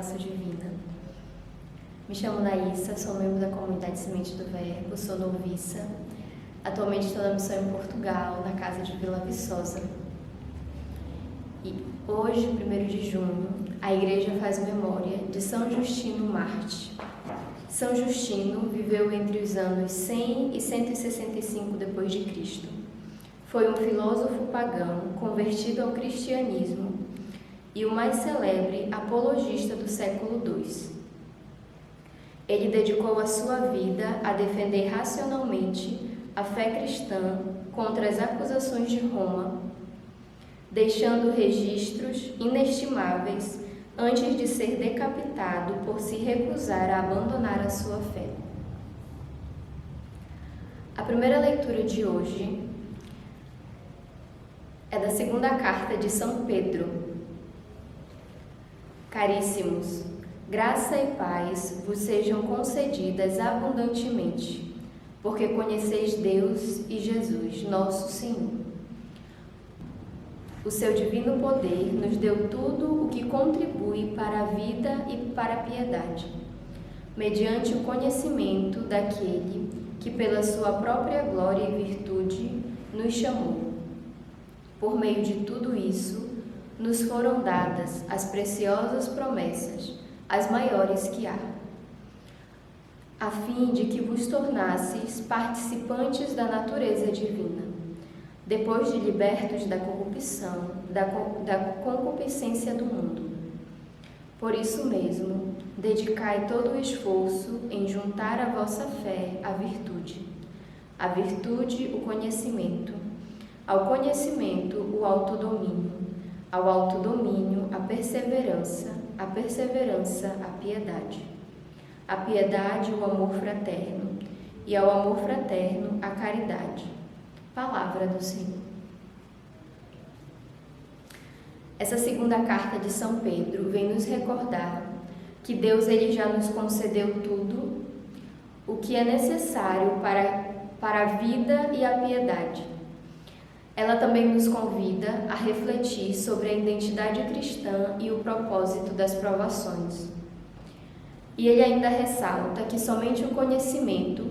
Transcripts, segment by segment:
Aliança Divina. Me chamo Naíssa, sou membro da comunidade Semente do Verbo, sou noviça. Atualmente estou na missão em Portugal, na casa de Vila Viçosa. E hoje, 1º de junho, a igreja faz memória de São Justino Marte. São Justino viveu entre os anos 100 e 165 d.C. Foi um filósofo pagão convertido ao cristianismo e o mais célebre apologista do século II. Ele dedicou a sua vida a defender racionalmente a fé cristã contra as acusações de Roma, deixando registros inestimáveis antes de ser decapitado por se recusar a abandonar a sua fé. A primeira leitura de hoje é da segunda carta de São Pedro. Caríssimos, graça e paz vos sejam concedidas abundantemente, porque conheceis Deus e Jesus, nosso Senhor. O seu divino poder nos deu tudo o que contribui para a vida e para a piedade, mediante o conhecimento daquele que, pela sua própria glória e virtude, nos chamou. Por meio de tudo isso, nos foram dadas as preciosas promessas, as maiores que há, a fim de que vos tornasseis participantes da natureza divina, depois de libertos da corrupção, da concupiscência do mundo. Por isso mesmo, dedicai todo o esforço em juntar à vossa fé a virtude, o conhecimento, ao conhecimento o autodomínio, ao autodomínio a perseverança, a piedade o amor fraterno, e ao amor fraterno a caridade. Palavra do Senhor. Essa segunda carta de São Pedro vem nos recordar que Deus ele já nos concedeu tudo o que é necessário para a vida e a piedade. Ela também nos convida a refletir sobre a identidade cristã e o propósito das provações. E ele ainda ressalta que somente o conhecimento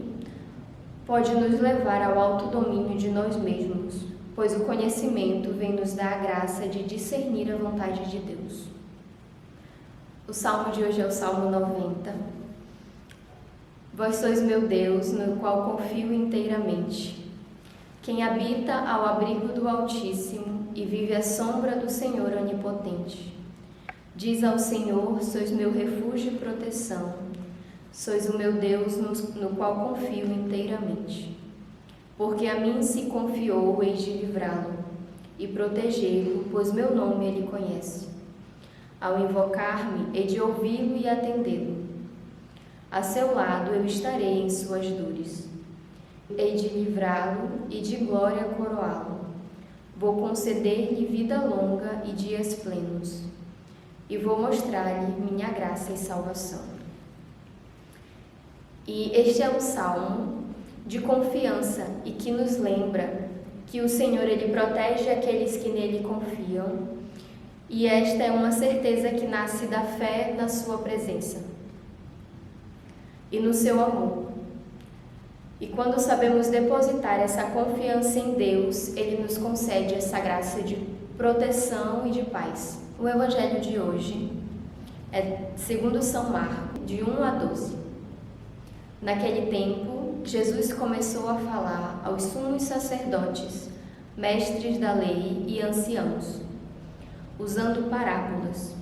pode nos levar ao autodomínio de nós mesmos, pois o conhecimento vem nos dar a graça de discernir a vontade de Deus. O salmo de hoje é o Salmo 90. Vós sois meu Deus, no qual confio inteiramente. Quem habita ao abrigo do Altíssimo e vive à sombra do Senhor Onipotente. Diz ao Senhor, sois meu refúgio e proteção. Sois o meu Deus no qual confio inteiramente. Porque a mim se confiou, hei de livrá-lo e protegê-lo, pois meu nome ele conhece. Ao invocar-me, hei de ouvi-lo e atendê-lo. A seu lado eu estarei em suas dores. Hei de livrá-lo e de glória coroá-lo. Vou conceder-lhe vida longa e dias plenos, e vou mostrar-lhe minha graça e salvação. E este é um salmo de confiança e que nos lembra que o Senhor ele protege aqueles que nele confiam, e esta é uma certeza que nasce da fé na sua presença e no seu amor. E quando sabemos depositar essa confiança em Deus, ele nos concede essa graça de proteção e de paz. O evangelho de hoje é segundo São Marcos, de 1 a 12. Naquele tempo, Jesus começou a falar aos sumos sacerdotes, mestres da lei e anciãos, usando parábolas.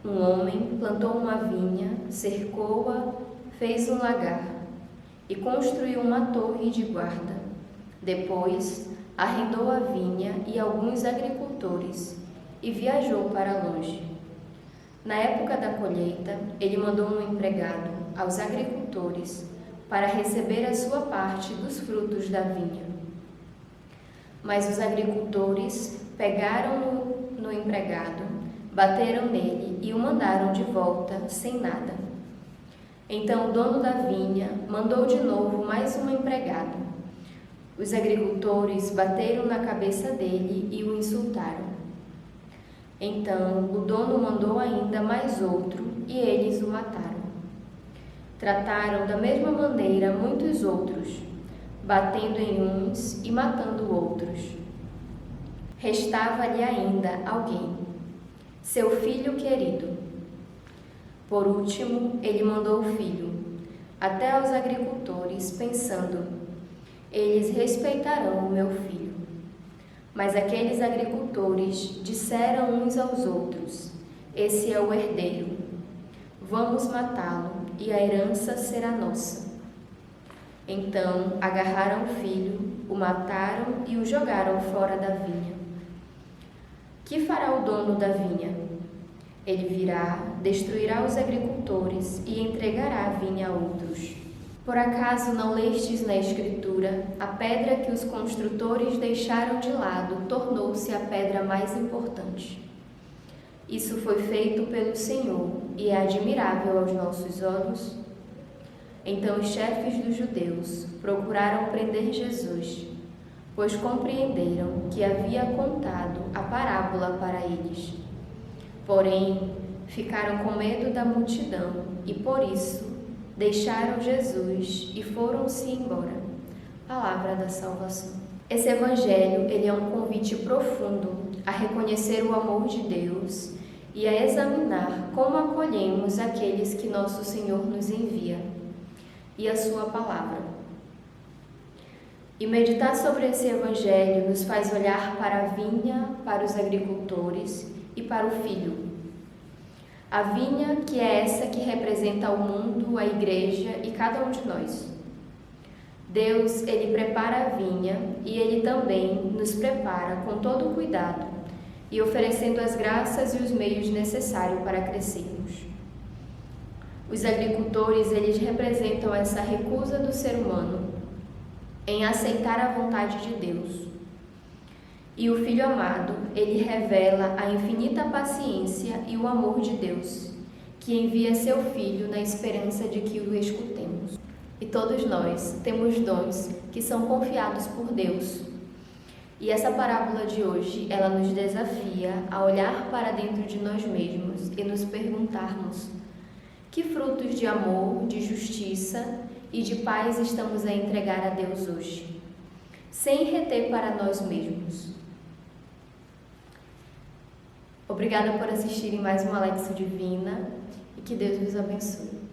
Um homem plantou uma vinha, cercou-a, fez um lagar e construiu uma torre de guarda. Depois, arrendou a vinha e alguns agricultores e viajou para longe. Na época da colheita, ele mandou um empregado aos agricultores para receber a sua parte dos frutos da vinha. Mas os agricultores pegaram no empregado, bateram nele e o mandaram de volta sem nada. Então o dono da vinha mandou de novo mais um empregado. Os agricultores bateram na cabeça dele e o insultaram. Então o dono mandou ainda mais outro e eles o mataram. Trataram da mesma maneira muitos outros, batendo em uns e matando outros. Restava-lhe ainda alguém, seu filho querido. Por último, ele mandou o filho até aos agricultores, pensando: eles respeitarão o meu filho. Mas aqueles agricultores disseram uns aos outros: esse é o herdeiro. Vamos matá-lo e a herança será nossa. Então agarraram o filho, o mataram e o jogaram fora da vinha. Que fará o dono da vinha? Ele virá, destruirá os agricultores e entregará a vinha a outros. Por acaso não lestes na Escritura: a pedra que os construtores deixaram de lado tornou-se a pedra mais importante? Isso foi feito pelo Senhor e é admirável aos nossos olhos. Então os chefes dos judeus procuraram prender Jesus, pois compreenderam que havia contado a parábola para eles. Porém, ficaram com medo da multidão e, por isso, deixaram Jesus e foram-se embora. Palavra da salvação. Esse evangelho, ele é um convite profundo a reconhecer o amor de Deus e a examinar como acolhemos aqueles que nosso Senhor nos envia e a sua palavra. E meditar sobre esse evangelho nos faz olhar para a vinha, para os agricultores e para o filho. A vinha, que é essa que representa o mundo, a igreja e cada um de nós. Deus, ele prepara a vinha e ele também nos prepara com todo o cuidado e oferecendo as graças e os meios necessários para crescermos. Os agricultores, eles representam essa recusa do ser humano em aceitar a vontade de Deus. E o Filho amado, ele revela a infinita paciência e o amor de Deus, que envia seu Filho na esperança de que o escutemos. E todos nós temos dons que são confiados por Deus. E essa parábola de hoje, ela nos desafia a olhar para dentro de nós mesmos e nos perguntarmos: que frutos de amor, de justiça e de paz estamos a entregar a Deus hoje, sem reter para nós mesmos? Obrigada por assistirem mais uma Lexio Divina e que Deus vos abençoe.